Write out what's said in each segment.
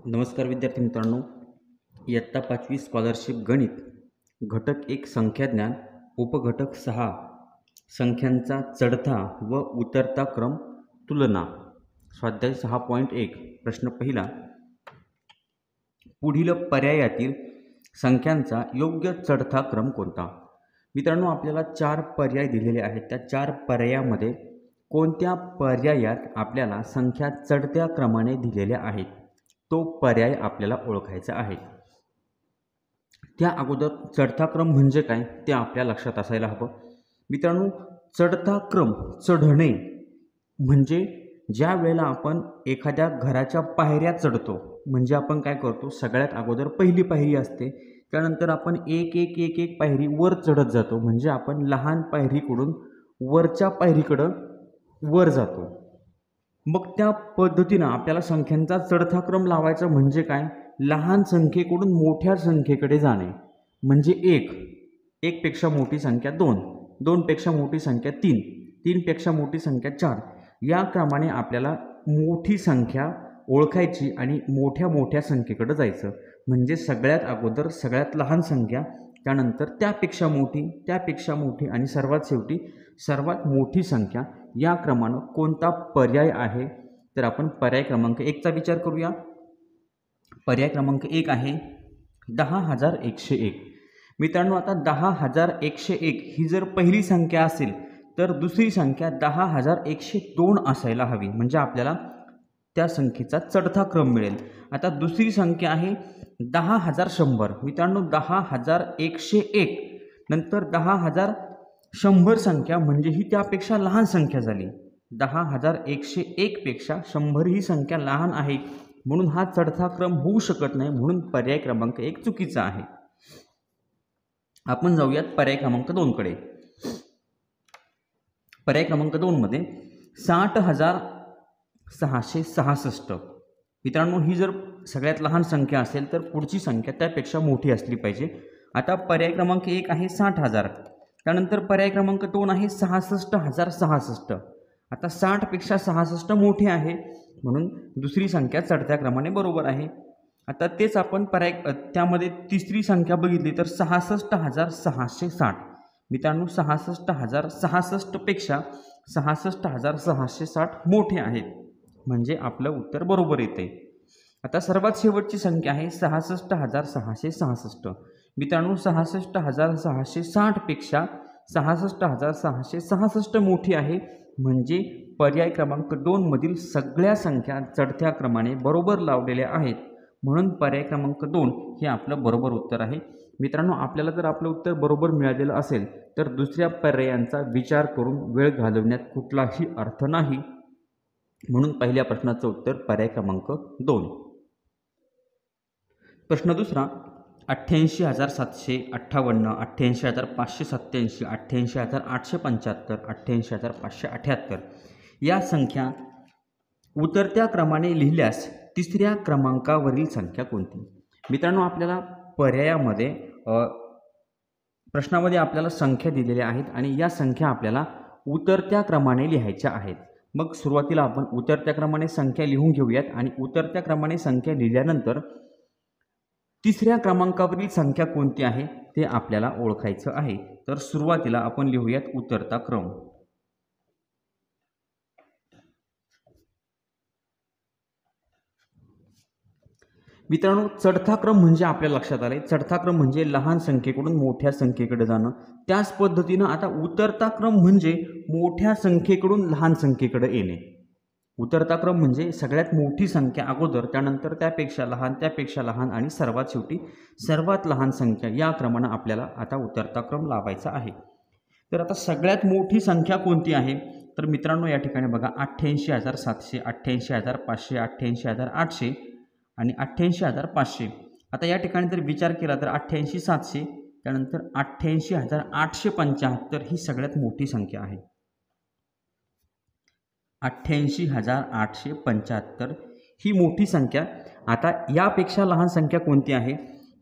नमस्कार विद्यार्थी मित्रांनो, इयत्ता 5वी स्कॉलरशिप गणित घटक 1 संख्याज्ञान उपघटक 6 संख्यांचा चढता व उतरता क्रम तुलना स्वाध्याय 6.1 प्रश्न पहिला, पुढील पर्यायातील संख्यांचा योग्य चढता क्रम कोणता? मित्रांनो, आपल्याला 4 पर्याय दिलेले आहेत. त्या 4 पर्यायामध्ये कोणत्या पर्यायात आपल्याला संख्या चढत्या क्रमाने दिलेल्या आहेत तो पर्याय आपल्याला ओळखायचा आहे. त्या अगोदर चढता क्रम म्हणजे काय ते आपल्या लक्षात असायला हवं. मित्रांनो, चढता क्रम चढणे म्हणजे ज्या वेळेला आपण एखाद्या घराच्या पायऱ्या चढतो, म्हणजे आपण काय करतो, सगळ्यात अगोदर पहिली पायरी असते, त्यानंतर आपण एक एक एक एक पायरी वर चढत जातो, म्हणजे आपण लहान पायरीकडून वरच्या पायरीकडं वर जातो. मग त्या पद्धतीनं आपल्याला संख्यांचा चढता क्रम लावायचा म्हणजे काय, लहान संख्येकडून मोठ्या संख्येकडे जाणे. म्हणजे एक पेक्षा मोठी संख्या 2, 2 पेक्षा मोठी संख्या 3, 3 पेक्षा मोठी संख्या 4, या क्रमाने आपल्याला मोठी संख्या ओळखायची आणि मोठ्या मोठ्या संख्येकडे जायचं. म्हणजे सगळ्यात अगोदर सगळ्यात लहान संख्या, त्यानंतर त्यापेक्षा मोठी आणि सर्वात शेवटी सर्वात मोठी संख्या. या क्रमानं कोणता पर्याय आहे तर आपण पर्याय क्रमांक 1चा विचार करूया. पर्याय क्रमांक 1 आहे 10,101. मित्रांनो, आता 10,101 ही जर पहिली संख्या असेल तर दुसरी संख्या 10,102 असायला हवी, म्हणजे आपल्याला त्या संख्येचा चढता क्रम मिळेल. आता दुसरी संख्या आहे 10,100. मित्रांनो, 10,101 नंतर 10,100 संख्या म्हणजे ही त्यापेक्षा लहान संख्या झाली. 10,101 पेक्षा 100 ही संख्या लहान आहे, म्हणून हा चढता क्रम होऊ शकत नाही, म्हणून पर्याय क्रमांक 1 चुकीचा आहे. आपण जाऊयात पर्याय क्रमांक 2 कडे. पर्याय क्रमांक 2 मध्ये 60,666. मित्रांनो, ही जर सगळ्यात लहान संख्या असेल तर पुढची संख्या त्यापेक्षा मोठी असली पाहिजे. आता पर्याय क्रमांक 1 आहे 60,000, त्यानंतर पर्याय क्रमांक 2 आहे 66,066. आता 60 पेक्षा 66 मोठे आहे, म्हणून दुसरी संख्या चढत्या क्रमाने बरोबर आहे. आता तेच आपण त्यामध्ये तिसरी संख्या बघितली तर 66,660. मित्रांनो, 66,066 पेक्षा 66,660 मोठे आहेत, म्हणजे आपलं उत्तर बरोबर येते. आता सर्वात शेवटची संख्या आहे 66,666. मित्रांनो, 66,660 पेक्षा 66,666 मोठी आहे, म्हणजे पर्याय क्रमांक 2 मधील सगळ्या संख्या चढत्या क्रमाने बरोबर लावलेल्या आहेत, म्हणून पर्याय क्रमांक 2 हे आपलं बरोबर उत्तर आहे. मित्रांनो, आपल्याला जर आपलं उत्तर बरोबर मिळालेलं असेल तर दुसऱ्या पर्यायांचा विचार करून वेळ घालवण्यात कुठलाही अर्थ नाही, म्हणून पहिल्या प्रश्नाचं उत्तर पर्याय क्रमांक 2. प्रश्न दुसरा, 88,758, 88,587, 88,875, 88,578 या संख्या उतरत्या क्रमाने लिहिल्यास तिसऱ्या क्रमांकावरील संख्या कोणती? मित्रांनो, आपल्याला पर्यायामध्ये प्रश्नामध्ये आपल्याला संख्या दिलेल्या आहेत आणि या संख्या आपल्याला उतरत्या क्रमाने लिहायच्या आहेत. मग सुरुवातीला आपण उतरत्या क्रमाने संख्या लिहून घेऊयात आणि उतरत्या क्रमाने संख्या लिहिल्यानंतर तिसऱ्या क्रमांकावरील संख्या कोणती आहे ते आपल्याला ओळखायचं आहे. तर सुरुवातीला आपण लिहूयात उतरता क्रम. मित्रांनो, चढता क्रम म्हणजे आपल्या लक्षात आले, चढता क्रम म्हणजे लहान संख्येकडून मोठ्या संख्येकडे जाणं. त्याच पद्धतीनं आता उतरता क्रम म्हणजे मोठ्या संख्येकडून लहान संख्येकडे येणे. उतरता क्रम म्हणजे सगळ्यात मोठी संख्या अगोदर, त्यानंतर त्यापेक्षा लहान आणि सर्वात शेवटी सर्वात लहान संख्या. या क्रमानं आपल्याला आता उतरता क्रम लावायचा आहे. तर आता सगळ्यात मोठी संख्या कोणती आहे तर मित्रांनो, या ठिकाणी बघा 88,700, 88,500, 88,800 आणि 88,500. आता या ठिकाणी जर विचार केला तर 88,700 त्यानंतर 88,875 ही सगळ्यात मोठी संख्या आहे. 88,875 ही मोठी संख्या. आता यापेक्षा लहान संख्या कोणती आहे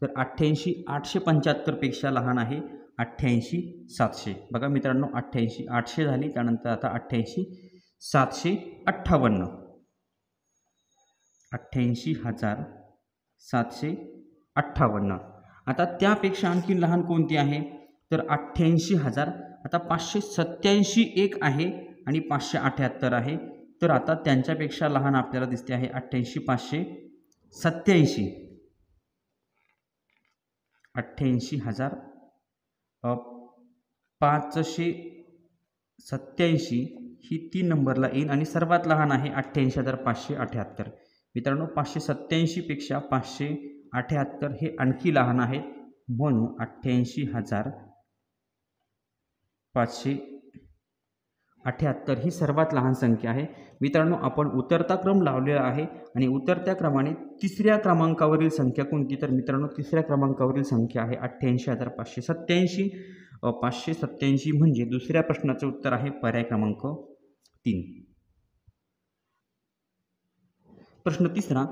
तर 88,875 पेक्षा लहान आहे 88,700. बघा मित्रांनो, 88,800 झाली, त्यानंतर आता 88,758. 88,000 758. आता त्यापेक्षा आणखी लहान कोणती आहे तर 88,000. आता 587 एक आहे आणि 578 आहे. तर आता त्यांच्यापेक्षा लहान आपल्याला दिसते आहे 88, 587. 88,000 587 ही 3 नंबरला येईल आणि सर्वात लहान आहे 88,578. मित्रांनो 587 पेक्षा 578 हे आणखी लहान आहेत, म्हणून 88,578 ही सर्वात लहान संख्या आहे. मित्रांनो आपण उतरता क्रम लावलेला आहे आणि उतरत्या क्रमाने तिसऱ्या क्रमांकावरील संख्या कोणती तर मित्रांनो तिसऱ्या क्रमांकावरील संख्या आहे 88,587. 587 म्हणजे दुसऱ्या प्रश्नाचे उत्तर आहे पर्याय क्रमांक 3. प्रश्न तिसरा,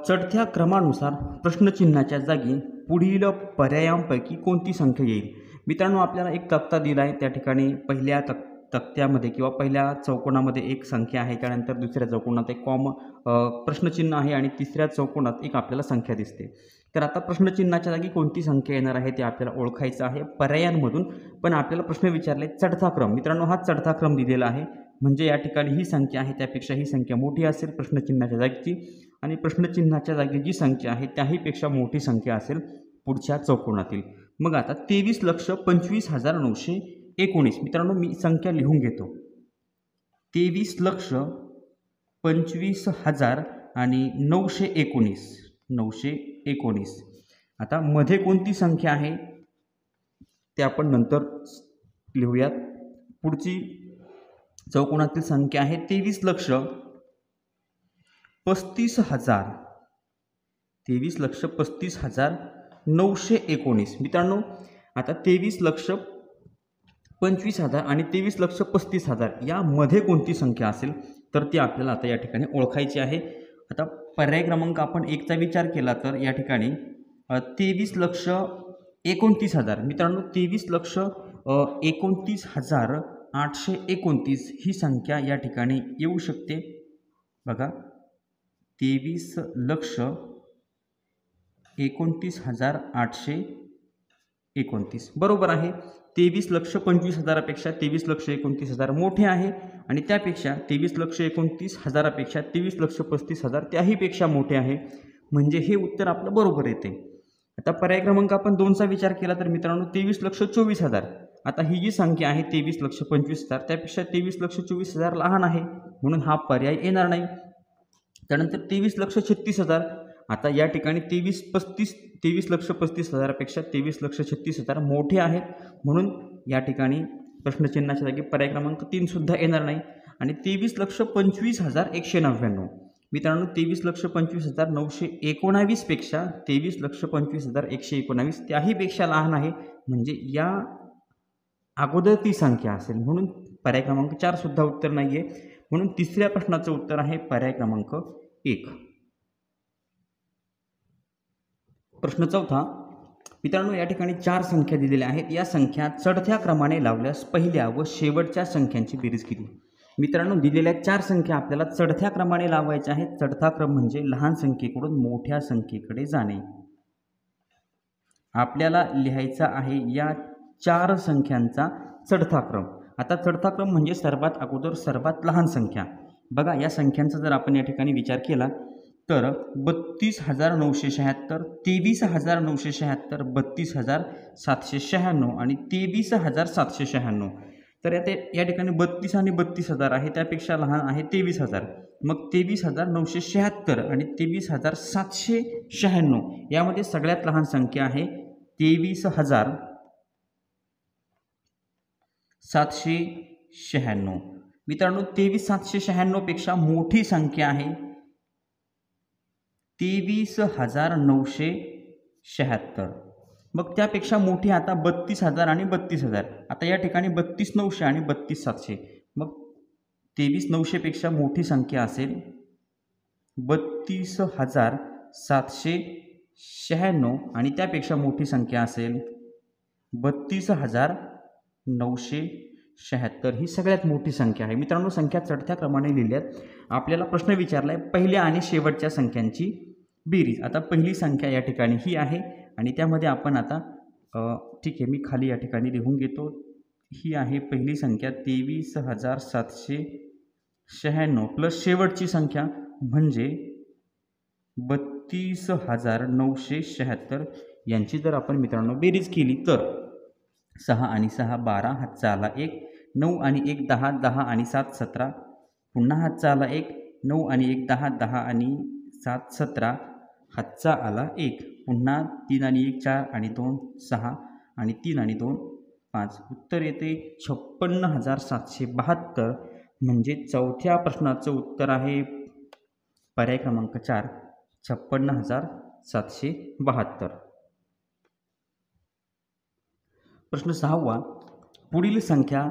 चढत्या क्रमानुसार प्रश्नचिन्हाच्या जागी पुढील पर्यायांपैकी कोणती संख्या येईल. मित्रांनो आपल्याला एक तक्ता दिला आहे. त्या ठिकाणी पहिल्या तक्त्यामध्ये किंवा पहिल्या चौकोनामध्ये एक संख्या आहे, त्यानंतर दुसऱ्या चौकोनात एक प्रश्नचिन्ह आहे आणि तिसऱ्या चौकोनात एक आपल्याला संख्या दिसते. तर आता प्रश्नचिन्हाच्या जागी कोणती संख्या येणार आहे ते आपल्याला ओळखायचं आहे पर्यायांमधून. पण आपल्याला प्रश्न विचारले चढता क्रम. मित्रांनो हा चढता क्रम दिलेला आहे, म्हणजे या ठिकाणी ही संख्या आहे त्यापेक्षा ही संख्या मोठी असेल प्रश्नचिन्हाच्या जागीची, आणि प्रश्नचिन्हाच्या जागी जी संख्या आहे त्याहीपेक्षा मोठी संख्या असेल पुढच्या चौकोनातील. मग आता 23,25,919. मित्रांनो मी संख्या लिहून घेतो. 23,25,000 आणि 919. आता मध्ये कोणती संख्या आहे ते आपण नंतर लिहूयात. पुढची चौकोनातील संख्या आहे 23,35,000. 23,35,919. मित्रांनो आता 23,25,000 आणि 23,35,000 यामध्ये कोणती संख्या असेल तर ती आपल्याला आता या ठिकाणी ओळखायची आहे. आता पर्याय क्रमांक आपण 1चा विचार केला तर या ठिकाणी 23,29,000. मित्रांनो 23,29,829 ही संख्या या ठिकाणी येऊ शकते. बघा 23,29,829 बरोबर आहे. 23,25,000पेक्षा 23,29,000 मोठे आहे आणि त्यापेक्षा 23,29,000 पेक्षा 23,35,000 त्याहीपेक्षा मोठे आहे, म्हणजे हे उत्तर आपलं बरोबर येते. आता पर्याय क्रमांक आपण 2चा विचार केला तर मित्रांनो 23,24,000. आता ही जी संख्या आहे 23,25,000 त्यापेक्षा 23,24,000 लहान आहे, म्हणून हा पर्याय येणार नाही. त्यानंतर 23,36,000. आता या ठिकाणी 23,35,000 पेक्षा 23,36,000 मोठे आहेत, म्हणून या ठिकाणी प्रश्नचिन्हाच्या जागी पर्याय क्रमांक 3 सुद्धा येणार नाही. आणि 23,25,199. मित्रांनो 23,25,919 पेक्षा 23,25,119 त्याहीपेक्षा लहान आहे, म्हणजे या अगोदर ती संख्या असेल, म्हणून पर्याय क्रमांक 4 सुद्धा उत्तर नाही आहे. म्हणून तिसऱ्या प्रश्नाचं उत्तर आहे पर्याय क्रमांक 1. प्रश्न चौथा. मित्रांनो या ठिकाणी 4 संख्या दिलेल्या आहेत. या संख्या चढत्या क्रमाने लावल्यास पहिल्या व शेवटच्या संख्यांची बेरीज किती. मित्रांनो दिलेल्या 4 संख्या आपल्याला चढत्या क्रमाने लावायच्या आहेत. चढता क्रम म्हणजे लहान संख्येकडून मोठ्या संख्येकडे जाणे. आपल्याला लिहायचा आहे या 4 संख्यांचा चढता क्रम. आता चढता क्रम म्हणजे सर्वात अगोदर सर्वात लहान संख्या. बघा या संख्यांचा जर आपण या ठिकाणी विचार केला तर 32,976, 23,976, 32,796 आणि 23,796. तर या ठिकाणी 32 आणि 32,000 आहे, त्यापेक्षा लहान आहे 23,000. मग 23,976 आणि 23,796 यामध्ये सगळ्यात लहान संख्या आहे 23,796. मित्रांनो 23,796 पेक्षा मोठी संख्या आहे 23,976. मग त्यापेक्षा मोठी आता 32,000 आणि 32,000. आता या ठिकाणी 32,900 आणि 32,700. मग 23,900 पेक्षा मोठी संख्या असेल 32,796 आणि त्यापेक्षा मोठी संख्या असेल 32,976. ही सगळ्यात मोठी संख्या आहे. मित्रांनो संख्या चढत्या क्रमाने लिहिल्यात. आपल्याला प्रश्न विचारला आहे पहिल्या आणि शेवटच्या संख्यांची बेरीज. आता पहिली संख्या या ठिकाणी ही आहे आणि त्यामध्ये आपण आता ठीक आहे, मी खाली या ठिकाणी लिहून घेतो. ही आहे पहिली संख्या 23,796 प्लस शेवटची संख्या म्हणजे 32,976. यांची जर आपण मित्रांनो बेरीज केली तर 6 आणि 6 12, हातचा आला 1, 9 आणि 1 10, 10 आणि 7 17, पुन्हा हातचा आला 1, 9 आणि 1 10, 10 आणि 7 17, हातचा आला 1, पुन्हा 3 आणि 1 4 आणि 2 6 आणि 3 आणि 2 5. उत्तर येते 56,772. म्हणजे चौथ्या प्रश्नाचं उत्तर आहे पर्याय क्रमांक 4, 56,772. प्रश्न 6वा, पुढील संख्या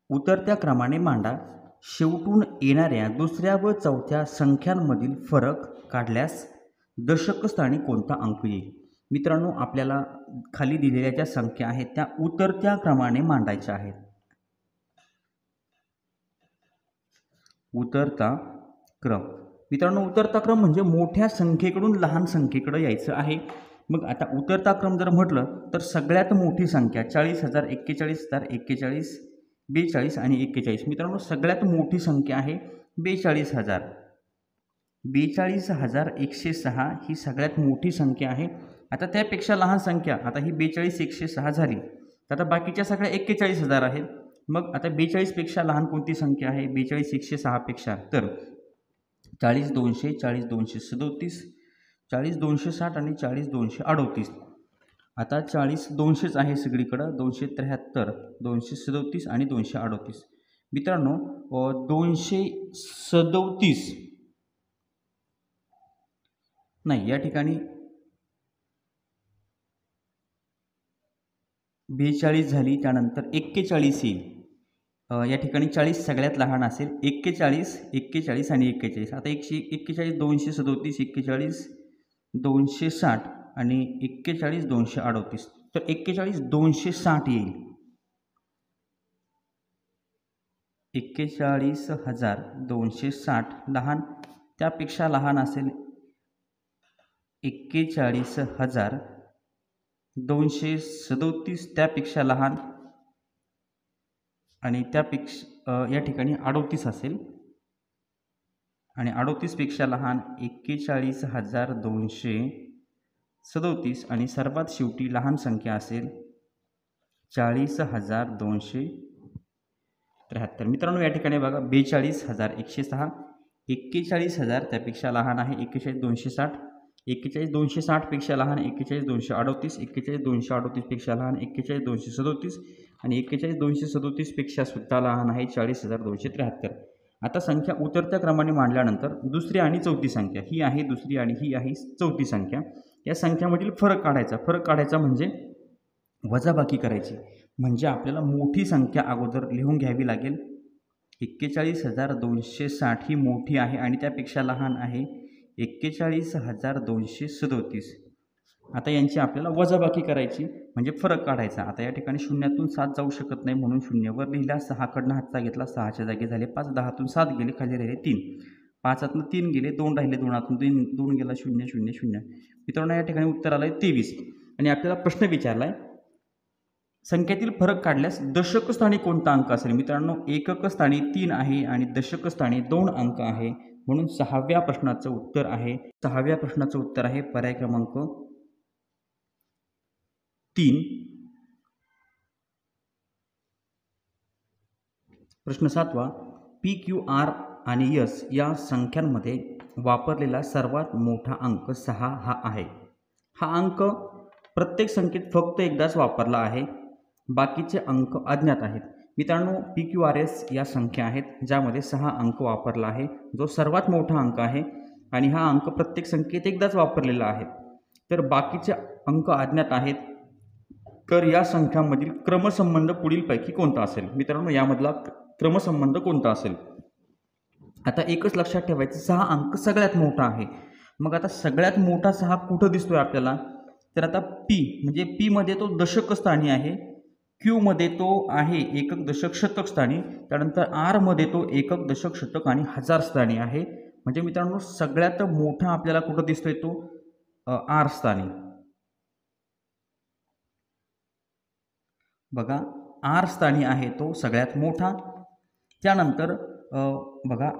उतरत्या क्रमाने मांडा. शेवटून येणाऱ्या दुसऱ्या व चौथ्या संख्यांमधील फरक काढल्यास दशकस्थानी कोणता अंक येईल? मित्रांनो, आपल्याला खाली दिलेल्या ज्या संख्या आहेत त्या उतरत्या क्रमाने मांडायच्या आहेत. उतरता क्रम. मित्रांनो, उतरता क्रम म्हणजे मोठ्या संख्येकडून लहान संख्येकडे यायचं आहे. मग आता उतरता क्रम जर म्हटलं तर सगळ्यात मोठी संख्या 40,000, 41,000, 41, 42 आणि 41. मित्रांनो, सगळ्यात मोठी संख्या आहे 42,000. 42,106 ही सगळ्यात मोठी संख्या आहे. आता त्यापेक्षा लहान संख्या, आता ही 42,106 झाली, तर आता बाकीच्या सगळ्या 41,000 आहेत. मग आता 42पेक्षा लहान कोणती संख्या आहे 42,106 पेक्षा? तर 40,200, 40,237, 40,260 आणि 40,238. आता 40,200च आहे सगळीकडं, 273, 237 आणि 238. मित्रांनो, 237 नाही, या ठिकाणी 42 झाली, त्यानंतर 41 येईल. या ठिकाणी 40 सगळ्यात लहान असेल. 41, 41 आणि 41. आता 41, 237, 41, 260 आणि 41, 238. तर 41, 260 येईल. 41,260 लहान, त्यापेक्षा लहान असेल 41,237, त्यापेक्षा लहान आणि त्यापेक्षा या ठिकाणी 38 असेल आणि 38पेक्षा लहान 41,237 आणि सर्वात शेवटी लहान संख्या असेल 40,273. मित्रांनो, या ठिकाणी बघा 42,106, 41,000 त्यापेक्षा लहान आहे 41,260, 41,260पेक्षा लहान 41,238, 41,238पेक्षा लहान 41,237 आणि 41,237पेक्षा सुद्धा लहान आहे 40,273. आता संख्या उतरत्या क्रमाने मांडल्यानंतर दुसरी आणि चौथी संख्या, ही आहे दुसरी आणि ही आहे चौथी संख्या, या संख्यामधील फरक काढायचा. फरक काढायचा म्हणजे वजाबाकी करायची. म्हणजे आपल्याला मोठी संख्या अगोदर लिहून घ्यावी लागेल. 41,260 ही मोठी आहे आणि त्यापेक्षा लहान आहे 41,237. आता यांची आपल्याला वजाबाकी करायची म्हणजे फरक काढायचा. आता या ठिकाणी शून्यातून 7 जाऊ शकत नाही म्हणून शून्यवर लिहिला. 6कडनं हातचा घेतला, 6च्या जागी झाले 5, 10तून 7 गेले, खाली राहिले 3, 5तून 3 गेले, 2 राहिले, 2तून 2 गेला, 0 0 0. मित्रांनो, या ठिकाणी उत्तर आलं आहे 23. आणि आपल्याला प्रश्न विचारला आहे संख्येतील फरक काढल्यास दशकस्थानी कोणता अंक असेल? मित्रांनो, एकक स्थानी 3 आहे आणि दशक स्थानी 2 अंक आहे. म्हणून 6व्या प्रश्नाचं उत्तर आहे पर्याय क्रमांक 3. प्रश्न 7वा, पी, क्यू, आर आणि एस या संख्यांमध्ये वापरलेला सर्वात मोठा अंक 6 हा आहे. हा अंक प्रत्येक संख्येत फक्त एकदाच वापरला आहे. बाकीचे अंक अज्ञात आहेत. मित्रांनो, पी, क्यू, आर, एस या संख्या आहेत ज्यामध्ये 6 अंक वापरला आहे, जो सर्वात मोठा अंक आहे आणि हा अंक प्रत्येक संख्येत एकदाच वापरलेला आहे. तर बाकीचे अंक अज्ञात आहेत. तर या संख्यांमधील क्रमसंबंध पुढीलपैकी कोणता असेल? मित्रांनो, यामधला क्रमसंबंध कोणता असेल? आता एकच लक्षात ठेवायचं, 6 अंक सगळ्यात मोठा आहे. मग आता सगळ्यात मोठा 6 कुठं दिसतोय आपल्याला? तर आता पी म्हणजे पी मध्ये तो दशक स्थानी आहे, क्यू मध्ये तो आहे एकक दशक शतक स्थानी, त्यानंतर आर मध्ये तो एकक दशक शतक आणि हजार स्थानी आहे म्हणजे मित्रांनो सगळ्यात मोठा आपल्याला कुठं दिसतोय तो आर स्थानी. बघा आर स्थानी आहे तो सगळ्यात मोठा. त्यानंतर बघा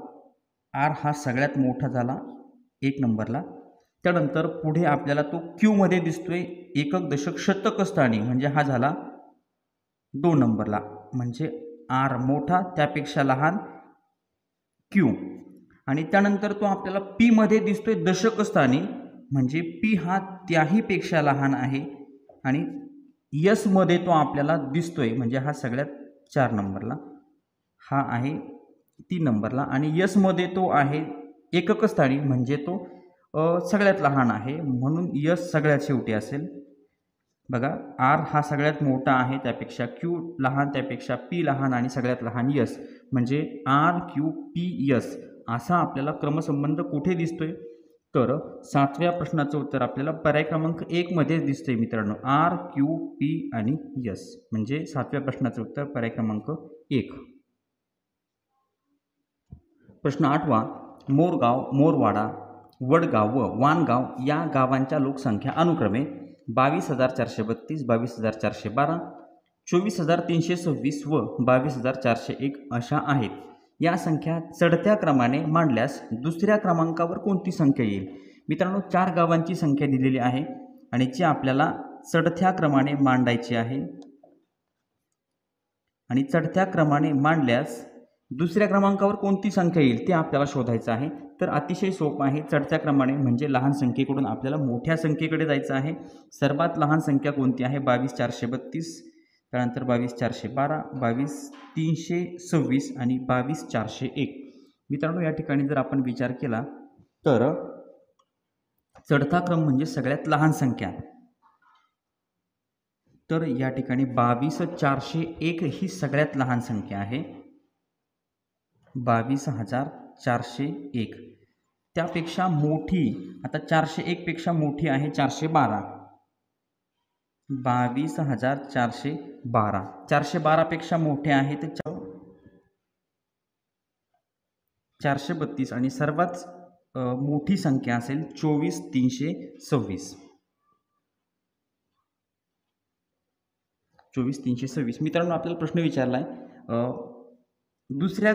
आर हा सगळ्यात मोठा झाला 1 नंबरला. त्यानंतर पुढे आपल्याला तो क्यूमध्ये दिसतोय एकक दशक शतक स्थानी, म्हणजे हा झाला 2 नंबरला. म्हणजे आर मोठा त्यापेक्षा लहान क्यू. आणि त्यानंतर तो आपल्याला पीमध्ये दिसतोय दशक स्थानी, म्हणजे पी हा त्याहीपेक्षा लहान आहे. आणि यसमध्ये तो आपल्याला दिसतोय म्हणजे हा सगळ्यात 4 नंबरला, हा आहे 3 नंबरला. आणि यसमध्ये तो आहे एकक स्थानी, म्हणजे तो सगळ्यात लहान आहे, म्हणून यस सगळ्यात शेवटी असेल. बघा आर हा सगळ्यात मोठा आहे त्यापेक्षा क्यू लहान, त्यापेक्षा पी लहान आणि सगळ्यात लहान यस, म्हणजे आर क्यू पी यस असा आपल्याला क्रमसंबंध कुठे दिसतोय. तर 7व्या प्रश्नाचं उत्तर आपल्याला पर्याय क्रमांक 1 मध्येच दिसतंय मित्रांनो, आर क्यू पी आणि यस. म्हणजे 7व्या प्रश्नाचं उत्तर पर्याय क्रमांक 1. प्रश्न 8वा, मोरगाव, मोरवाडा, वडगाव व वाणगाव या गावांच्या लोकसंख्या अनुक्रमे 22,432, 22,412, 24,326 व 22,401 अशा आहेत. या संख्या चढत्या क्रमाने मांडल्यास दुसऱ्या क्रमांकावर कोणती संख्या येईल. मित्रांनो 4 गावांची संख्या दिलेली आहे आणि जी आपल्याला चढत्या क्रमाने मांडायची आहे. आणि चढत्या क्रमाने मांडल्यास दुसऱ्या क्रमांकावर कोणती संख्या येईल ते आपल्याला शोधायचं आहे. तर अतिशय सोपं आहे. चढत्या क्रमाने म्हणजे लहान संख्येकडून आपल्याला मोठ्या संख्येकडे जायचं आहे. सर्वात लहान संख्या कोणती आहे, 22,432, त्यानंतर 22,412, 22,326 आणि 22,401. मित्रांनो या ठिकाणी जर आपण विचार केला तर चढता क्रम म्हणजे सगळ्यात लहान संख्या. तर या ठिकाणी 22,401 ही सगळ्यात लहान संख्या आहे. 22,401. त्यापेक्षा मोठी, आता 401 पेक्षा मोठी आहे 412. 22,412. 412 पेक्षा मोठे आहे तर 432 आणि सर्वात मोठी संख्या असेल 24,326. 24,326. मित्रांनो आपल्याला प्रश्न विचारला आहे दुसऱ्या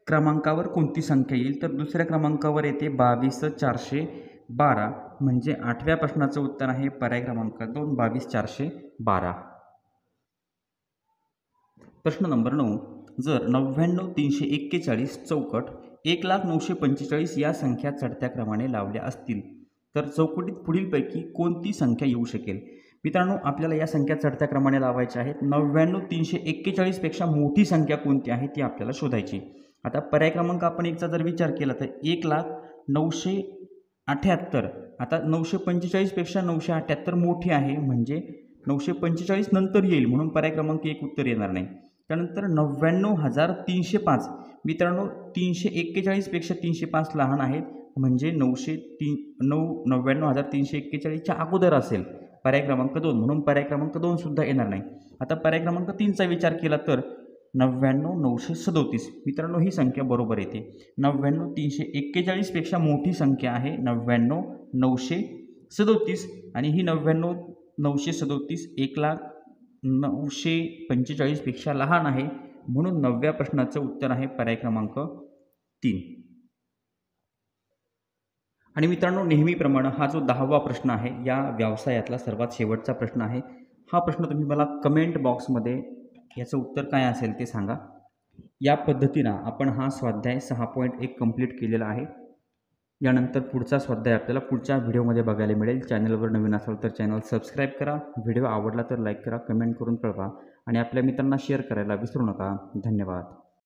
क्रमांकावर कोणती संख्या येईल. तर दुसऱ्या क्रमांकावर येते 22,412. म्हणजे 8व्या प्रश्नाचं उत्तर आहे पर्याय क्रमांक 2, 22,412. प्रश्न नंबर 9, जर 99,341 चौकट 1,09,45 या संख्या चढत्या क्रमाने लावल्या असतील तर चौकटीत पुढीलपैकी कोणती संख्या येऊ शकेल. मित्रांनो आपल्याला या संख्या चढत्या क्रमाने लावायच्या आहेत. 99,341 पेक्षा मोठी संख्या कोणती आहे ती आपल्याला शोधायची. आता पर्याय क्रमांक आपण 1चा जर विचार केला तर 1,09,78. आता 945 पेक्षा 978 मोठी आहे, म्हणजे 945 नंतर येईल, म्हणून पर्याय क्रमांक 1 उत्तर येणार नाही. त्यानंतर 99,305. मित्रांनो 341 पेक्षा 305 लहान आहेत, म्हणजे 99,341च्या अगोदर असेल पर्याय क्रमांक 2, म्हणून पर्याय क्रमांक 2 सुद्धा येणार नाही. आता पर्याय क्रमांक 3चा विचार केला तर 99,937. मित्रांनो ही संख्या बरोबर येते. 99,341 पेक्षा मोठी संख्या आहे 99,937 आणि ही 99,937 1,09,45 पेक्षा लहान आहे, म्हणून 9व्या प्रश्नाचं उत्तर आहे पर्याय क्रमांक 3. आणि मित्रांनो नेहमीप्रमाणे हा जो 10वा प्रश्न आहे या व्यवसायातला सर्वात शेवटचा प्रश्न आहे. हा प्रश्न तुम्ही मला कमेंट बॉक्समध्ये याचं उत्तर काय असेल ते सांगा. या पद्धतीनं आपण हा स्वाध्याय 6.1 कंप्लीट केलेला आहे. यानंतर पुढचा स्वाध्याय आपल्याला पुढच्या व्हिडिओमध्ये बघायला मिळेल. चॅनलवर नवीन असाल तर चॅनल सबस्क्राईब करा, व्हिडिओ आवडला तर लाईक करा, कमेंट करून कळवा आणि आपल्या मित्रांना शेअर करायला विसरू नका. धन्यवाद.